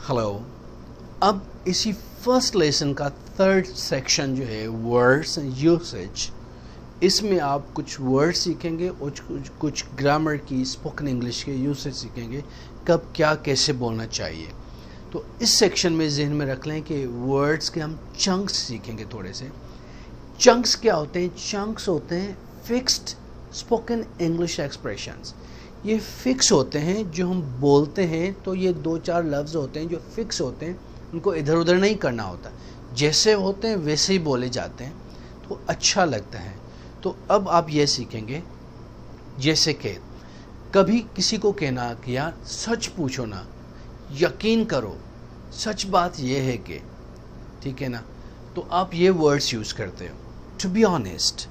Hello. अब इसी first lesson का थर्ड सेक्शन जो है वर्ड्स एंड यूसेज, इसमें आप कुछ वर्ड्स सीखेंगे और कुछ ग्रामर की स्पोकन इंग्लिश के यूसेज सीखेंगे, कब क्या कैसे बोलना चाहिए। तो इस सेक्शन में जहन में रख लें कि वर्ड्स के हम चंक्स सीखेंगे थोड़े से। चंक्स क्या होते हैं? चंक्स होते हैं फिक्स्ड स्पोकन इंग्लिश एक्सप्रेशंस। ये फिक्स होते हैं, जो हम बोलते हैं तो ये 2-4 लफ्ज़ होते हैं जो फिक्स होते हैं, उनको इधर उधर नहीं करना होता, जैसे होते हैं वैसे ही बोले जाते हैं, तो अच्छा लगता है। तो अब आप ये सीखेंगे, जैसे कि कभी किसी को कहना कि यार सच पूछो ना, यकीन करो, सच बात ये है कि, ठीक है ना, तो आप ये वर्ड्स यूज़ करते हो। To be honest,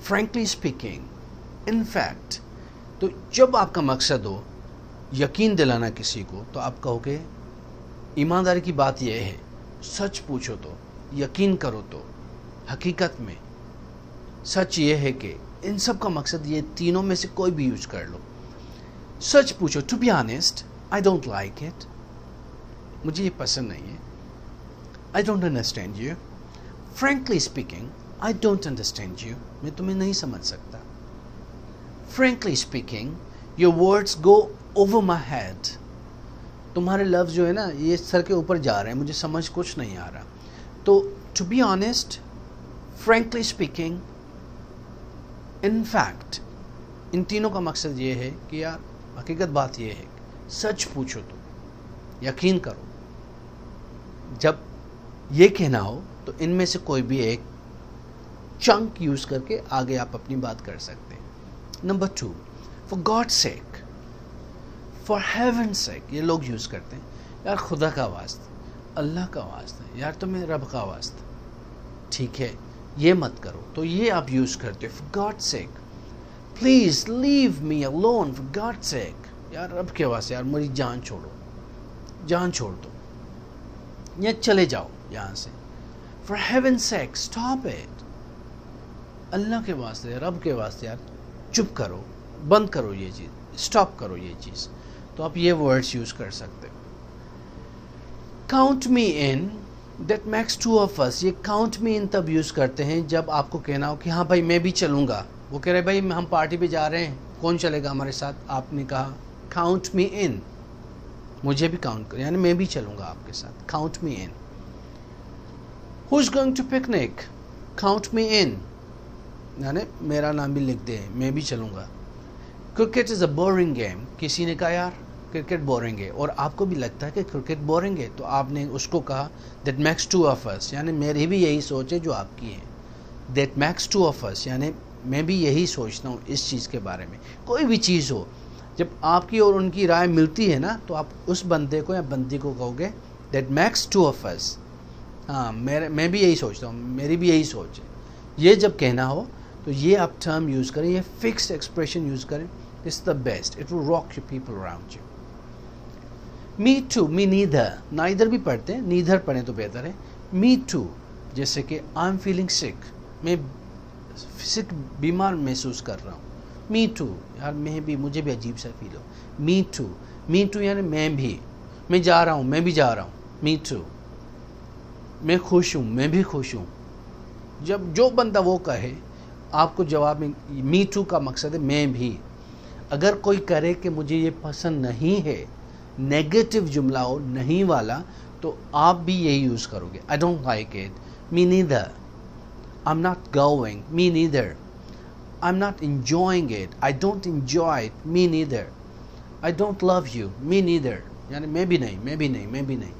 frankly speaking, in fact. तो जब आपका मकसद हो यकीन दिलाना किसी को, तो आप कहोगे ईमानदारी की बात यह है, सच पूछो तो, यकीन करो तो, हकीकत में सच ये है कि, इन सब का मकसद ये तीनों में से कोई भी यूज कर लो। सच पूछो, to be honest, I don't like it, मुझे ये पसंद नहीं है। I don't understand you. Frankly speaking, I don't understand you, मैं तुम्हें नहीं समझ सकता। Frankly speaking, your words go over my head. तुम्हारे लफ्ज़ जो है ना, ये सर के ऊपर जा रहे हैं, मुझे समझ कुछ नहीं आ रहा। तो to be honest, frankly speaking, in fact, इन तीनों का मकसद ये है कि यार हकीकत बात ये है, सच पूछो तो, यकीन करो। जब ये कहना हो तो इनमें से कोई भी एक चंक यूज़ करके आगे आप अपनी बात कर सकते हैं। Number 2, for God sake, for heaven सेक, ये लोग यूज़ करते हैं, यार खुदा का वास्ता, अल्लाह का वास्ता, यार तुम्हें रब का वास्ता, ठीक है, ये मत करो, तो ये आप यूज़ करते हो। For God sake, please leave me alone, for God sake, यार रब के वास्ते, यार मेरी जान छोड़ो, जान छोड़ दो, या चले जाओ यहाँ से। For heaven sake, stop it, अल्लाह के वास्ते, रब के वास्ते, यार चुप करो, बंद करो ये चीज़, स्टॉप करो ये चीज़। तो आप ये वर्ड्स यूज़ कर सकते हो। Count me in, that max 2 of us, ये काउंट मी इन तब यूज़ करते हैं जब आपको कहना हो कि हाँ भाई मैं भी चलूँगा। वो कह रहे भाई हम पार्टी पे जा रहे हैं, कौन चलेगा हमारे साथ? आपने कहा काउंट मी इन, मुझे भी काउंट करो, यानी मैं भी चलूँगा आपके साथ, count me in. Who is going to picnic, count me in, यानी मेरा नाम भी लिख दे, मैं भी चलूँगा। Cricket is a boring game, किसी ने कहा यार क्रिकेट बोरिंग है, और आपको भी लगता है कि क्रिकेट बोरिंग है, तो आपने उसको कहा दैट मैक्स 2 ऑफ अस, यानी मेरी भी यही सोच है जो आपकी है। दैट मैक्स 2 ऑफ अस, यानी मैं भी यही सोचता हूँ इस चीज़ के बारे में। कोई भी चीज़ हो, जब आपकी और उनकी राय मिलती है ना, तो आप उस बंदे को या बंदी को कहोगे दैट मैक्स 2 ऑफ अस, हाँ मैं भी यही सोचता हूँ, मेरी भी यही सोच है। ये जब कहना हो तो ये आप टर्म यूज़ करें, ये फिक्स्ड एक्सप्रेशन यूज़ करें, it's the best, it will rock you people around you. Me too, me neither, neither भी पढ़ते हैं, नीदर पढ़ें तो बेहतर है। मी टू, जैसे कि आई एम फीलिंग सिक, मैं सिक, बीमार महसूस कर रहा हूँ। मी टू, यार मैं भी, मुझे भी अजीब सा फील हो। मी टू, मी टू यानी मैं भी, मैं जा रहा हूँ, मैं भी जा रहा हूँ। मी टू, मैं खुश हूँ, मैं भी खुश हूँ। जब जो बंदा वो कहे, आपको जवाब में मी टू का मकसद है मैं भी। अगर कोई करे कि मुझे ये पसंद नहीं है, नेगेटिव जुमला हो, नहीं वाला, तो आप भी यही यूज़ करोगे। आई don't like it, me neither, I am not going, me neither, I am not enjoying it, I don't enjoy it, me neither, I don't love you, me neither, यानी मैं भी नहीं, मैं भी नहीं, मैं भी नहीं।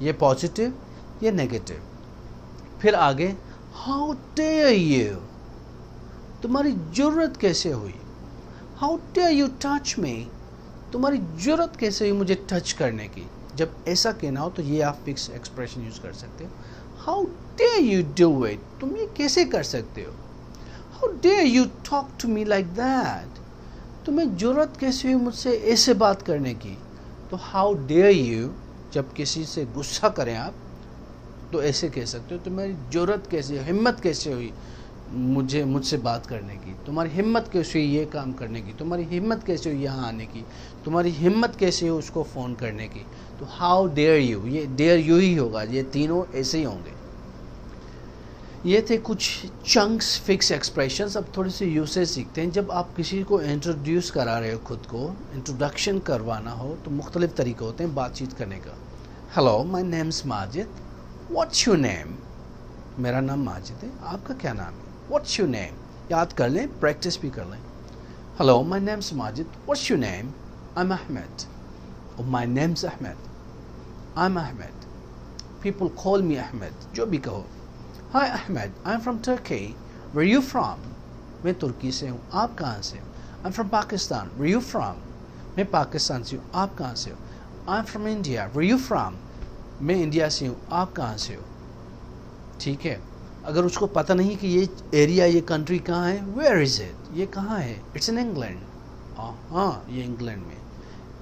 ये पॉजिटिव, ये नेगेटिव। फिर आगे, हाउ डेयर यू, तुम्हारी जुर्रत कैसे हुई? How dare you touch me, तुम्हारी जुर्रत कैसे हुई मुझे टच करने की? जब ऐसा कहना हो तो ये आप फिक्स एक्सप्रेशन यूज़ कर सकते हो। How dare you do it, तुम ये कैसे कर सकते हो? How dare you talk to me like that, तुम्हें जुर्रत कैसे हुई मुझसे ऐसे बात करने की? तो हाउ डेयर यू, जब किसी से गुस्सा करें आप, तो ऐसे कह सकते हो, तुम्हारी जुर्रत कैसे, हिम्मत कैसे हुई مجھ سے بات کرنے کی، تمہاری ہمت کیسے ہوئی یہ کام کرنے کی، تمہاری ہمت کیسے ہوئی یہاں آنے کی، تمہاری ہمت کیسے ہوئی اس کو فون کرنے کی. تو ہاؤ ڈیئر یو، یہ ڈیئر یو ہی ہوگا، یہ تینوں ایسے ہی ہوں گے. یہ تھے کچھ چنکس فکس ایکسپریشنز. اب تھوڑے سے یوسیج سیکھتے ہیں. جب آپ کسی کو انٹروڈیوس کرا رہے ہو، خود کو انٹروڈکشن کروانا ہو، تو مختلف طریقے ہوتے ہیں بات چیت کرنے کا. Hello my name is Majid, what's your name? میرا نام ماجد ہے، آپ کا کیا نام ہے؟ What's your name? یاد کر لیں، پریکٹس بھی کر لیں. Hello my name is Majid, what's your name? I am Ahmad. My name is Ahmad, I am Ahmad. People call me Ahmad, جو بھی کہو. Hi Ahmad, I am from Turkey, where you from? میں ترکی سے ہوں، آپ کہاں سے ہو؟ I am from Pakistan, where you from? میں پاکستان سے ہوں، آپ کہاں سے ہو؟ I am from India, where you from? میں انڈیا سے ہوں، آپ کہاں سے ہو؟ ٹھیک ہے. اگر اس کو پتہ نہیں کہ یہ ایریا، یہ کنٹری کہاں ہے، ویئر از اٹ، یہ کہاں ہے؟ It's in England. ہاں یہ انگلینڈ میں.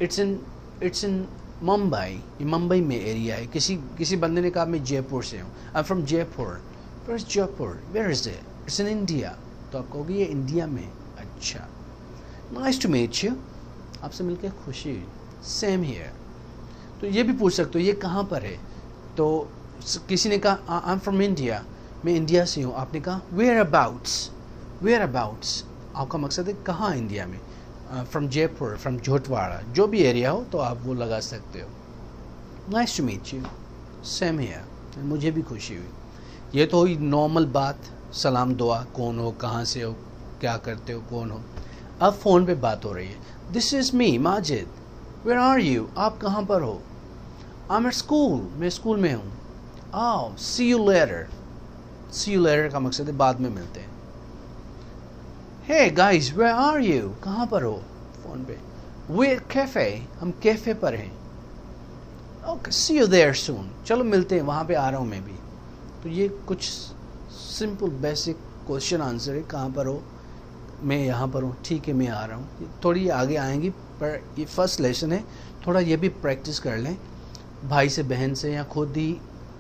اٹس ان ممبئی، یہ ممبئی میں ایریا ہے. کسی بندے نے کہا میں جے پور سے ہوں، آئی ایم فرام جے پور. Where is Jaipur? Where is it? It's in India. تو آپ کہو گے یہ انڈیا میں. اچھا، نائس ٹو میٹ یو، آپ سے مل کے خوشی ہوئی. Same here. تو یہ بھی پوچھ سکتے ہو یہ کہاں پر ہے. تو کسی نے کہا آئی ایم فرام انڈیا، میں انڈیا سے ہوں. آپ نے کہا ویئر اباؤٹس؟ ویئر اباؤٹس آپ کا مقصد ہے کہاں انڈیا میں. فرام جے پور، فرام جھوٹواڑا، جو بھی ایریا ہو تو آپ وہ لگا سکتے ہو. Nice to meet you, same here, مجھے بھی خوشی ہوئی. یہ تو ہوئی نارمل بات، سلام دعا، کون ہو، کہاں سے ہو، کیا کرتے ہو، کون ہو. اب فون پہ بات ہو رہی ہے. This is me Majid, where are you? آپ کہاں پر ہو؟ آئی ایم ایٹ اسکول، میں اسکول میں ہوں. I'll see you later. See you later کا مقصد ہے بعد میں ملتے ہیں. ہے گائز ویئر آر یو؟ کہاں پر ہو؟ فون پہ. ویئر کیفے، ہم کیفے پر ہیں. Okay see you there soon, چلو ملتے ہیں، وہاں پہ آ رہا ہوں میں بھی. تو یہ کچھ سمپل بیسک کوشچن آنسر ہے. کہاں پر ہو؟ میں یہاں پر ہوں. ٹھیک ہے میں آ رہا ہوں. تھوڑی آگے آئیں گی، پر یہ فرسٹ لیسن ہے، تھوڑا یہ بھی پریکٹس کر لیں بھائی سے، بہن سے، یا خود ہی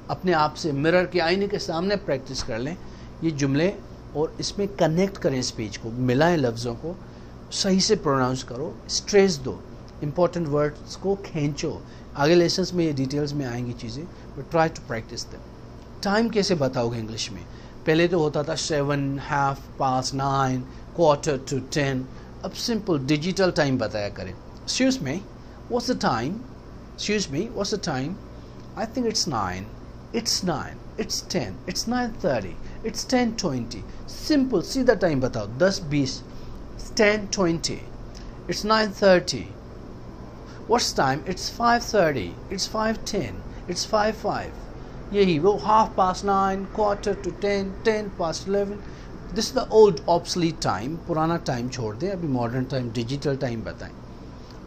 اپنے آپ سے مرر کے آئینے کے سامنے پریکٹس کر لیں یہ جملے، اور اس میں کنیکٹ کریں اسپیچ کو، ملائیں لفظوں کو، صحیح سے پروناؤنس کرو، اسٹریس دو، امپورٹنٹ ورڈز کو کھینچو. آگے لیسنس میں یہ ڈیٹیلز میں آئیں گی چیزیں، but try to practise them. Time کیسے بتاؤ گے انگلش میں؟ پہلے تو ہوتا تھا 7, half past 9, quarter to 10. اب سمپل ڈیجیٹل ٹائم بتایا کریں. Excuse me, what's the time? Excuse me, what's the time? I think it's 9. It's 9, it's 10, it's 9:30, it's 10:20. Simple سیدھا ٹائم بتاؤ. 10:20. It's 10:20. It's 9:30. What's time? It's 5:30. It's 5:10. It's 5:05. یہی وہ half past 9, quarter to 10, 10 past 11. This is the old obsolete time. پرانا time چھوڑ دیں، ابھی modern time, digital time بتائیں.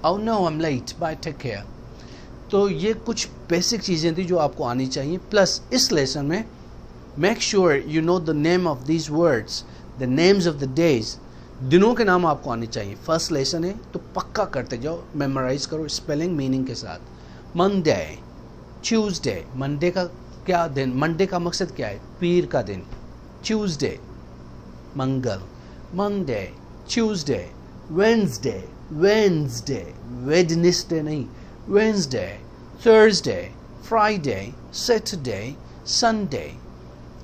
Oh no, I'm late. Bye, take care. تو یہ کچھ بیسک چیزیں تھیں جو آپ کو آنی چاہیے. پلس اس لیسن میں make sure you know the name of these words, the names of the days. دنوں کے نام آپ کو آنے چاہیے. فرسٹ لیسن ہے تو پکا کرتے جاؤ، میمورائز کرو اسپیلنگ میننگ کے ساتھ. Monday, Tuesday. منڈے کا کیا دن؟ منڈے کا مقصد کیا ہے؟ پیر کا دن. ٹیوزڈے منگل. Monday, Tuesday, Wednesday. Wednesday, Wednesday نہیں، Wednesday. Thursday, Friday, Saturday, Sunday.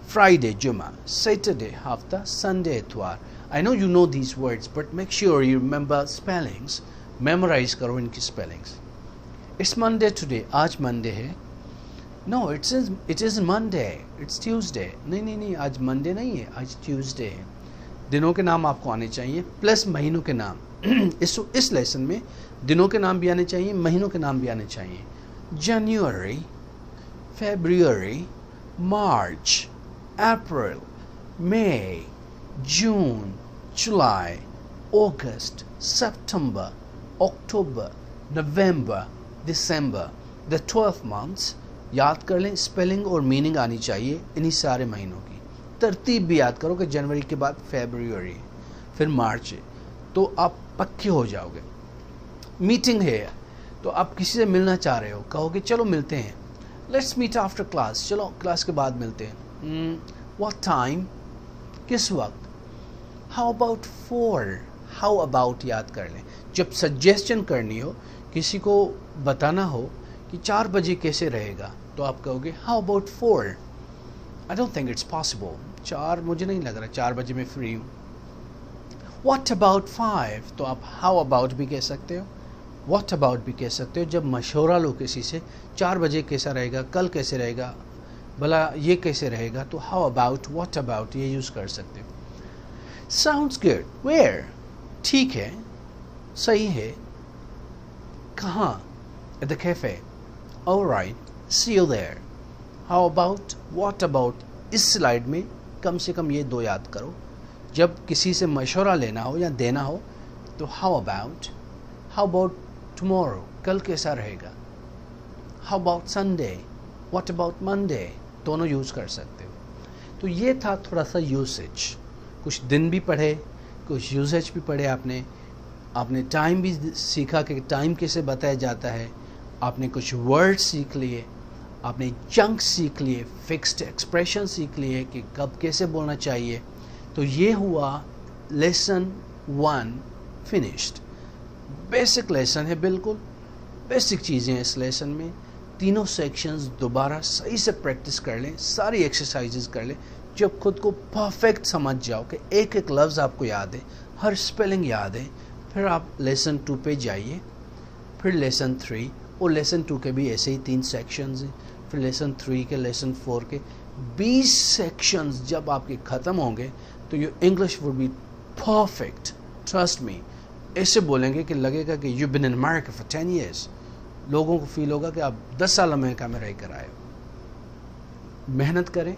Friday جمعہ، سیٹرڈے ہفتہ، سنڈے اتوار. I know you know these words, but make sure you remember spellings. Memorize کرو ان کی spellings. It's Monday today. آج Monday ہے. No, it isn't Monday. It's Tuesday. نہیں آج Monday نہیں ہے، آج Tuesday ہے. دنوں کے نام آپ کو آنے چاہیے پلس مہینوں کے نام. اس لیسن میں دنوں کے نام بھی آنے چاہیے، مہینوں کے نام بھی آنے چاہیے. January, February, March, April, May, June, July, August, September, October, November, December. The 12 months. یاد کر لیں، اسپیلنگ اور میننگ آنی چاہیے انہی سارے مہینوں کی. ترتیب بھی یاد کرو کہ جنوری کے بعد فیبروری، پھر مارچ ہے، تو آپ پکے ہو جاؤ گے. میٹنگ ہے تو آپ کسی سے ملنا چاہ رہے ہو، کہو گے چلو ملتے ہیں. Let's meet after class. چلو کلاس کے بعد ملتے ہیں. What time? किस वक्त? How about 4? हाउ अबाउट याद कर लें. जब सजेशन करनी हो, किसी को बताना हो कि 4 बजे कैसे रहेगा, तो आप कहोगे how about 4? I don't think it's possible. 4 मुझे नहीं लग रहा 4 बजे मैं फ्री हूँ. What about 5? तो आप हाउ अबाउट भी कह सकते हो, व्हाट अबाउट भी कह सकते हो. जब मशवरा लो किसी से 4 बजे कैसा रहेगा, कल कैसे रहेगा, भला ये कैसे रहेगा, तो हाउ अबाउट, व्हाट अबाउट ये यूज़ कर सकते हो. Sounds good. वेयर? ठीक है, सही है. कहाँ? At the cafe. Alright, see you there. How about, what about. इस स्लाइड में कम से कम ये 2 याद करो. जब किसी से मशवरा लेना हो या देना हो तो हाउ अबाउट टुमारो, कल कैसा रहेगा. How about Sunday, what about Monday, दोनों यूज़ कर सकते हो. तो ये था थोड़ा सा यूसेज. कुछ दिन भी पढ़े, कुछ यूसेज भी पढ़े आपने टाइम भी सीखा कि टाइम कैसे बताया जाता है. आपने कुछ वर्ड सीख लिए, आपने चंक सीख लिए, फिक्स्ड एक्सप्रेशन सीख लिए कि कब कैसे बोलना चाहिए. तो ये हुआ लेसन 1 फिनिश्ड. बेसिक लेसन है, बिल्कुल बेसिक चीज़ें हैं इस लेसन में. तीनों सेक्शंस दोबारा सही से प्रैक्टिस कर लें, सारी एक्सरसाइजेज कर लें. जब खुद को परफेक्ट समझ जाओ कि एक एक लफ्ज़ आपको याद है, हर स्पेलिंग याद है, फिर आप लेसन 2 पे जाइए, फिर लेसन 3, और लेसन 2 के भी ऐसे ही 3 सेक्शंस हैं, फिर लेसन 3 के, लेसन 4 के 20 सेक्शंस जब आपके ख़त्म होंगे तो your English would be perfect. Trust me. ऐसे बोलेंगे कि लगेगा कि you been in America for 10 years. लोगों को फील होगा कि आप 10 साल अमेरिका में रह कर आए हो. मेहनत करें.